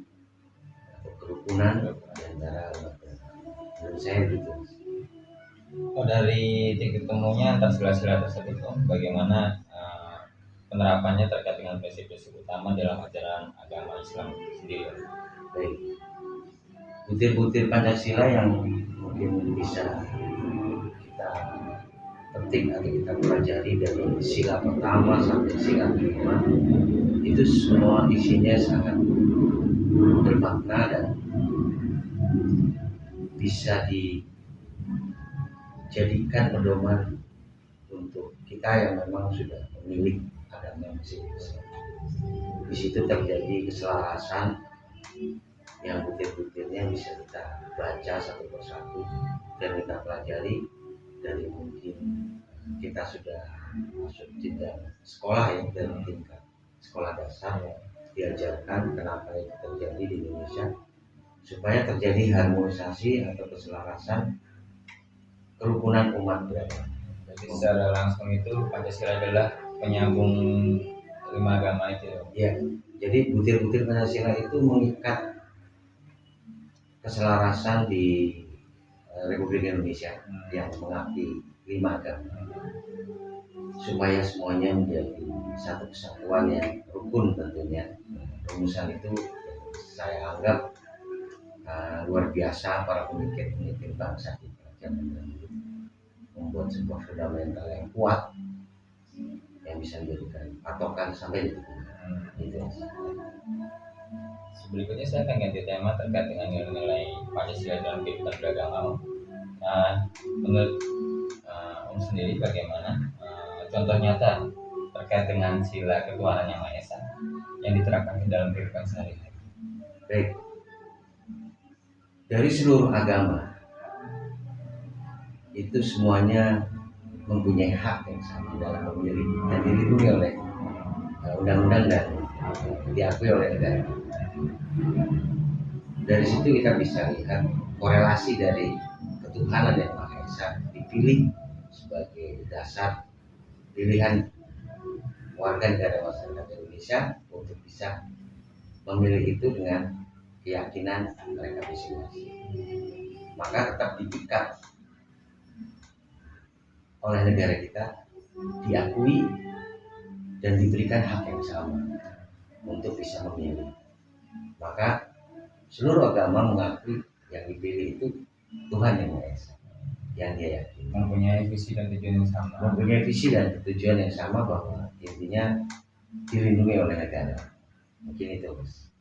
atau kerukunan di antara umat beragama. Menurut saya begitu. Oh, dari titik temunya antar sila-sila tersebut, bagaimana penerapannya terkait dengan prinsip-prinsip utama dalam ajaran agama Islam itu sendiri? Baik, butir-butir Pancasila yang mungkin bisa kita petik atau kita pelajari dari sila pertama sampai sila kelima, itu semua isinya sangat bermakna dan bisa dijadikan pedoman untuk kita yang memang sudah memilih agama masing-masing. Di situ terjadi keselarasan yang butir-butirnya bisa kita baca satu persatu dan kita pelajari dari mungkin kita sudah masuk jenjang sekolah ya, dari tingkat sekolah dasar ya, diajarkan kenapa itu terjadi di Indonesia supaya terjadi harmonisasi atau keselarasan kerukunan umat beragama. Jadi secara langsung itu Pancasila adalah penyambung 5 agama itu. Ya, jadi butir-butir Pancasila itu mengikat keselarasan di Republik Indonesia yang mengakui 5 agama supaya semuanya menjadi satu kesatuan yang rukun tentunya. Rumusan itu saya anggap luar biasa para pemikir-pemikir bangsa kita zaman dahulu membuat sebuah fundamental yang kuat yang bisa menjadikan patokan sampai detik ini. Itu. Berikutnya saya akan ganti tema terkait dengan nilai-nilai Pancasila dalam kehidupan beragama. Menurut Om sendiri bagaimana contoh nyata terkait dengan sila ketuhanan yang Maha Esa yang diterapkan di dalam kehidupan sehari-hari? Baik, dari seluruh agama itu semuanya mempunyai hak yang sama dalam memilih dan dilindungi oleh undang-undang dan diakui oleh negara. Dari situ kita bisa lihat korelasi dari ketuhanan yang Maha Esa dipilih sebagai dasar pilihan warga negara masyarakat Indonesia untuk bisa memilih itu dengan keyakinan mereka masing-masing. Maka tetap diikat oleh negara kita, diakui dan diberikan hak yang sama untuk bisa memilih. Maka seluruh agama mengakui yang dipilih itu Tuhan yang Maha Esa, yang dia yakini, Mempunyai visi dan tujuan yang sama. mempunyai visi dan tujuan yang sama, bahwa intinya dilindungi oleh negara. Mungkin itu, Mas.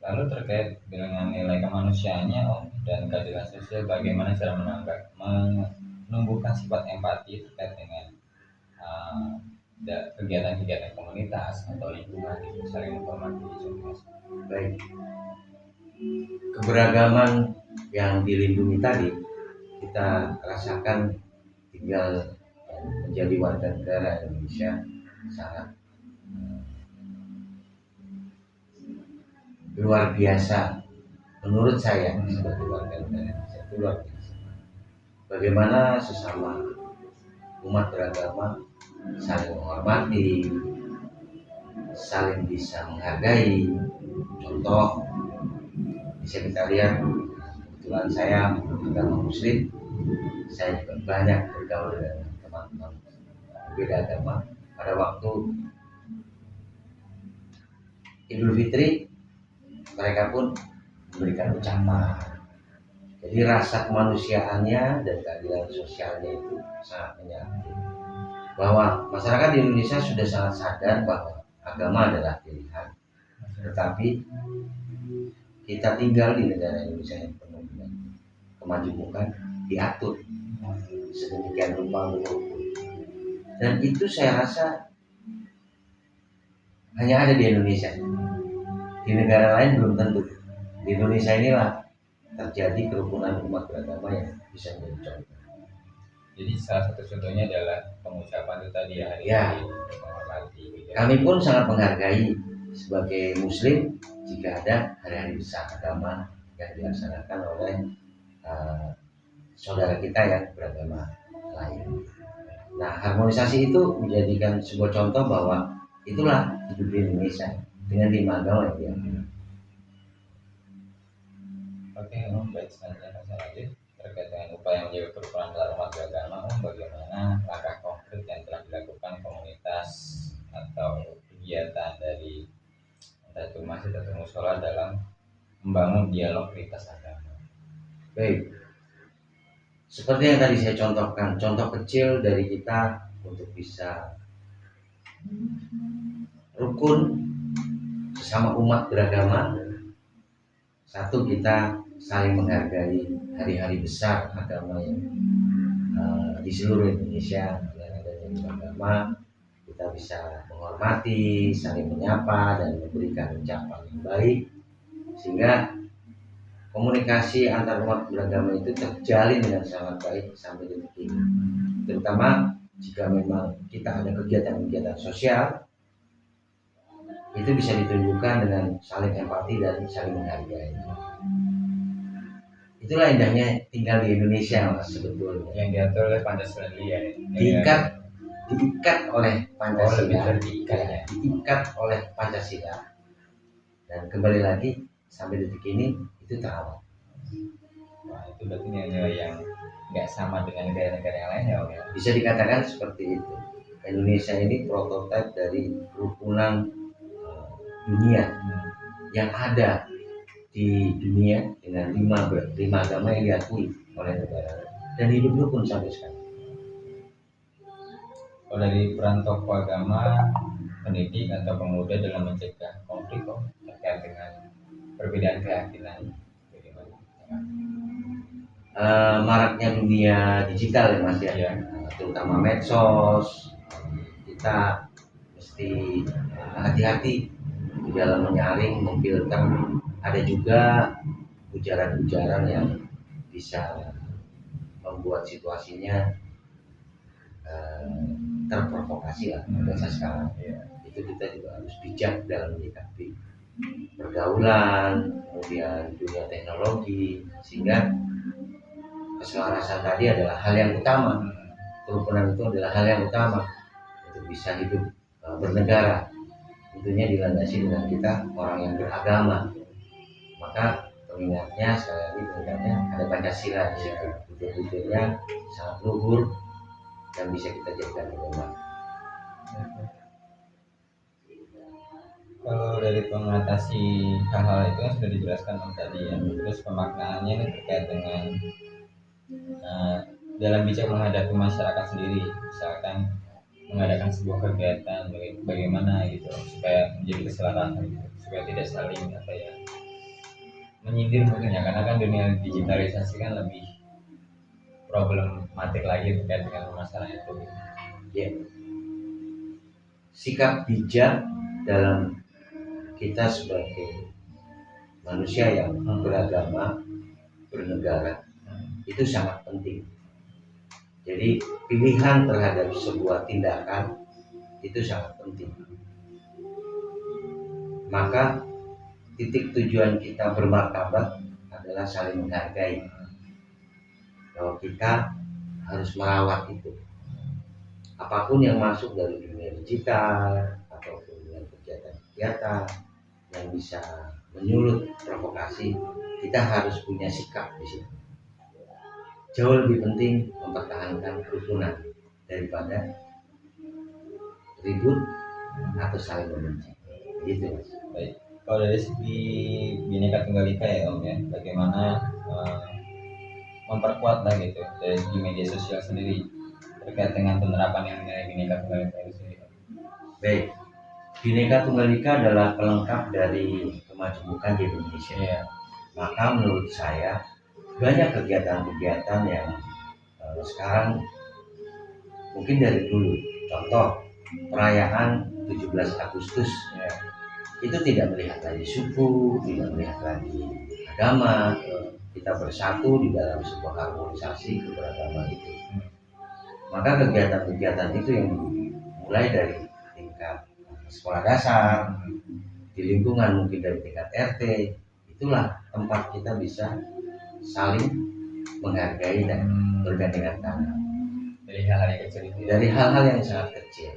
Lalu terkait dengan nilai kemanusiaannya dan keadilan sosial, bagaimana cara menumbuhkan sifat empati terkait dengan kegiatan-kegiatan komunitas atau lingkungan itu saling menghormati contoh. Baik, keberagaman yang dilindungi tadi kita rasakan tinggal dan menjadi warga negara Indonesia sangat luar biasa. Menurut saya sebagai warga negara Indonesia itu luar biasa. Bagaimana sesama umat beragama saling menghormati, saling bisa menghargai. Contoh bisa kita lihat, kebetulan saya agama Muslim, saya juga banyak bergaul dengan teman-teman berbeda agama. Pada waktu Idul Fitri mereka pun memberikan ucapan. Jadi rasa kemanusiaannya dan keadilan sosialnya itu sangat menyatu. Bahwa masyarakat di Indonesia sudah sangat sadar bahwa agama adalah pilihan. Tetapi kita tinggal di negara Indonesia yang penuh dengan kemajemukan, diatur sedemikian rupa berhukum. Dan itu saya rasa hanya ada di Indonesia. Di negara lain belum tentu. Di Indonesia inilah terjadi kerukunan umat beragama yang bisa menjadi contoh. Jadi salah satu contohnya adalah pengucapan itu tadi ya, hari Ya. ini menghormati gitu. Kami pun sangat menghargai sebagai Muslim jika ada hari-hari besar agama yang dilaksanakan oleh saudara kita yang beragama lain. Nah, harmonisasi itu menjadikan sebuah contoh bahwa itulah hidup di Indonesia dengan 5 agama yang diakui. Oke, baik, selanjutnya saya lanjut terkait dengan upaya menjaga kerukunan antar umat beragama. Bagaimana langkah konkret yang telah dilakukan komunitas atau kegiatan dari entah itu masjid atau musola dalam membangun dialog lintas agama? Baik, seperti yang tadi saya contohkan, contoh kecil dari kita untuk bisa rukun sesama umat beragama. Satu, kita saling menghargai hari-hari besar agama yang di seluruh Indonesia yang ada di agama. Kita bisa menghormati, saling menyapa dan memberikan ucapan yang baik, sehingga komunikasi antar umat beragama itu terjalin dengan sangat baik sampai detik ini. Terutama jika memang kita ada kegiatan-kegiatan sosial, itu bisa ditunjukkan dengan saling empati dan saling menghargai. Itulah indahnya tinggal di Indonesia, Mas, sebetulnya. Yang diatur oleh Pancasila ya. Diikat oleh Pancasila, diikat oleh Pancasila. Dan kembali lagi sampai detik ini itu terawat. Wah, itu berarti nilai yang nggak sama dengan negara-negara yang lain ya, Om ya. Bisa dikatakan seperti itu. Indonesia ini prototipe dari kerukunan dunia yang ada di dunia dengan 5 agama yang diakui oleh negara dan hidup rukun sampai sekarang. Kalau dari peran tokoh agama, pendidik atau pemuda dalam mencegah konflik terkait dengan perbedaan keyakinan, bagaimana? Maraknya dunia digital ya, Mas ya, terutama medsos, kita mesti hati-hati di dalam menyaring, memfilter. Ada juga ujaran-ujaran yang bisa membuat situasinya terprovokasi lah pada sekarang. Itu kita juga harus bijak dalam menyikapi pergaulan, kemudian dunia teknologi, sehingga keselarasan tadi adalah hal yang utama. Kerukunan itu adalah hal yang utama untuk bisa hidup bernegara. Tentunya dilandasi dengan kita orang yang beragama. Maka pengingatnya sekali lagi pengingatnya ada Pancasila di situ. Betul-betulnya sangat luhur dan bisa kita jadikan pedoman. Kalau dari mengatasi hal-hal itu yang sudah dijelaskan tadi ya, terus pemaknaannya ini terkait dengan dalam bijak menghadapi masyarakat sendiri, misalkan mengadakan sebuah kegiatan bagaimana gitu supaya menjadi keselarasan gitu, supaya tidak saling menyindir mungkin ya, karena kan dunia digitalisasi kan lebih problematik lagi terkait dengan masalah itu. Ya. Sikap bijak dalam kita sebagai manusia yang beragama, bernegara, itu sangat penting. Jadi pilihan terhadap sebuah tindakan itu sangat penting. Maka titik tujuan kita bermartabat adalah saling menghargai. Kalau kita harus merawat itu. Apapun yang masuk dari dunia digital ataupun dengan kegiatan-kegiatan yang bisa menyulut provokasi, kita harus punya sikap di situ. Jauh lebih penting mempertahankan kerukunan daripada ribut atau saling membenci. Gitu, Mas. Baik. Kalau dari segi Bhinneka Tunggal Ika ya Om ya, bagaimana memperkuat lah gitu dari segi media sosial sendiri terkait dengan penerapan yang namanya Bhinneka Tunggal Ika itu sendiri. Baik. Bhinneka Tunggal Ika adalah pelengkap dari kemajemukan di Indonesia. Ya. Maka menurut saya banyak kegiatan-kegiatan yang sekarang mungkin dari dulu Contoh perayaan 17 Agustus Ya. itu tidak melihat lagi suku, tidak melihat lagi agama. Kita bersatu di dalam sebuah harmonisasi keberagaman itu. Maka kegiatan-kegiatan itu yang mulai dari tingkat sekolah dasar, di lingkungan mungkin dari tingkat RT, itulah tempat kita bisa saling menghargai dan bergandengan tangan. Dari hal-hal yang kecil itu ya. Dari hal-hal yang sangat kecil,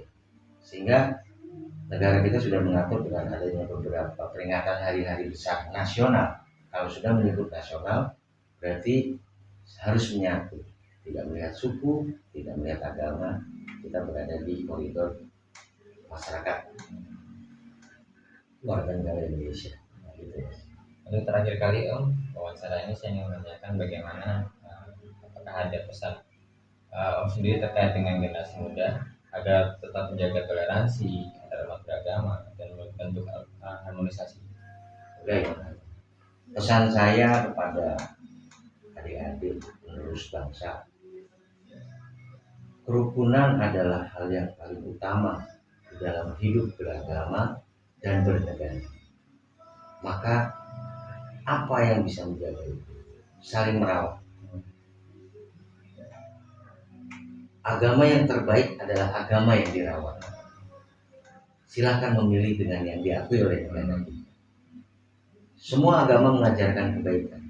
sehingga negara kita sudah mengatur dengan adanya beberapa peringatan hari-hari besar nasional. Kalau sudah menyebut nasional, berarti harus menyatu, tidak melihat suku, tidak melihat agama. Kita berada di koridor masyarakat warga negara Indonesia. Nah, gitu. Untuk terakhir kali Om, wawancara ini saya ingin menanyakan bagaimana apakah ada pesan Om sendiri terkait dengan generasi muda agar tetap menjaga toleransi antarumat beragama dan membentuk harmonisasi. Oke, pesan saya kepada adik-adik penerus bangsa, kerukunan adalah hal yang paling utama di dalam hidup beragama dan bernegara. Maka apa yang bisa menjaga itu? Saling merawat. Agama yang terbaik adalah agama yang dirawat. Silakan memilih dengan yang diakui oleh negara kita. Semua agama mengajarkan kebaikan,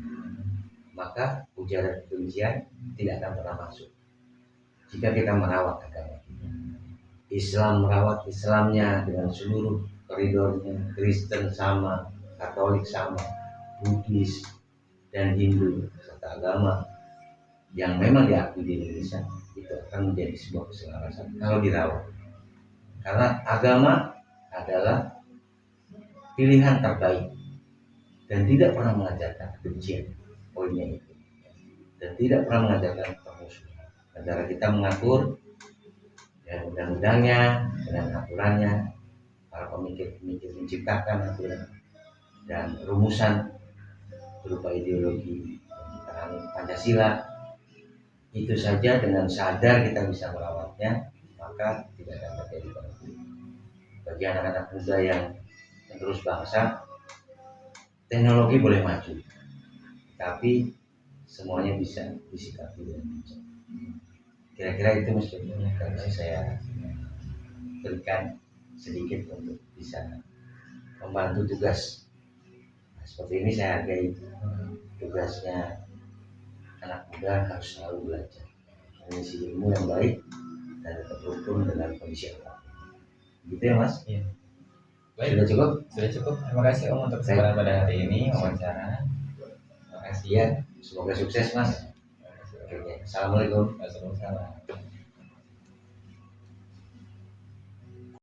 maka ujaran kebencian tidak akan pernah masuk jika kita merawat agama kita. Islam merawat Islamnya dengan seluruh koridornya, Kristen sama, Katolik sama, Buddhis dan Hindu serta agama yang memang diakui di Indonesia, itu akan menjadi sebuah keselarasan kalau dirawat. Karena agama adalah pilihan terbaik dan tidak pernah mengajarkan kebencian, poinnya itu, dan tidak pernah mengajarkan permusuhan. Negara kita mengatur dan undang-undangnya dengan aturannya, para pemikir-pemikir menciptakan aturan dan rumusan berupa ideologi Pancasila. Itu saja dengan sadar kita bisa merawatnya, maka tidak akan terjadi konflik. Bagi anak-anak muda yang terus bangsa, teknologi boleh maju, tapi semuanya bisa disikapi dengan bijak. Kira-kira itu mestinya yang saya berikan sedikit untuk bisa membantu tugas. Nah, seperti ini saya hargai tugasnya anak muda, harus selalu belajar, mengisi ilmu yang baik dan tetap rukun dengan kondisi apapun. Gitu ya Mas? Iya. Sudah cukup? Sudah cukup. Terima kasih Om untuk kesempatan pada hari ini wawancara. Terima kasih Iya, semoga sukses Mas. Oke, assalamualaikum. Waalaikumsalam.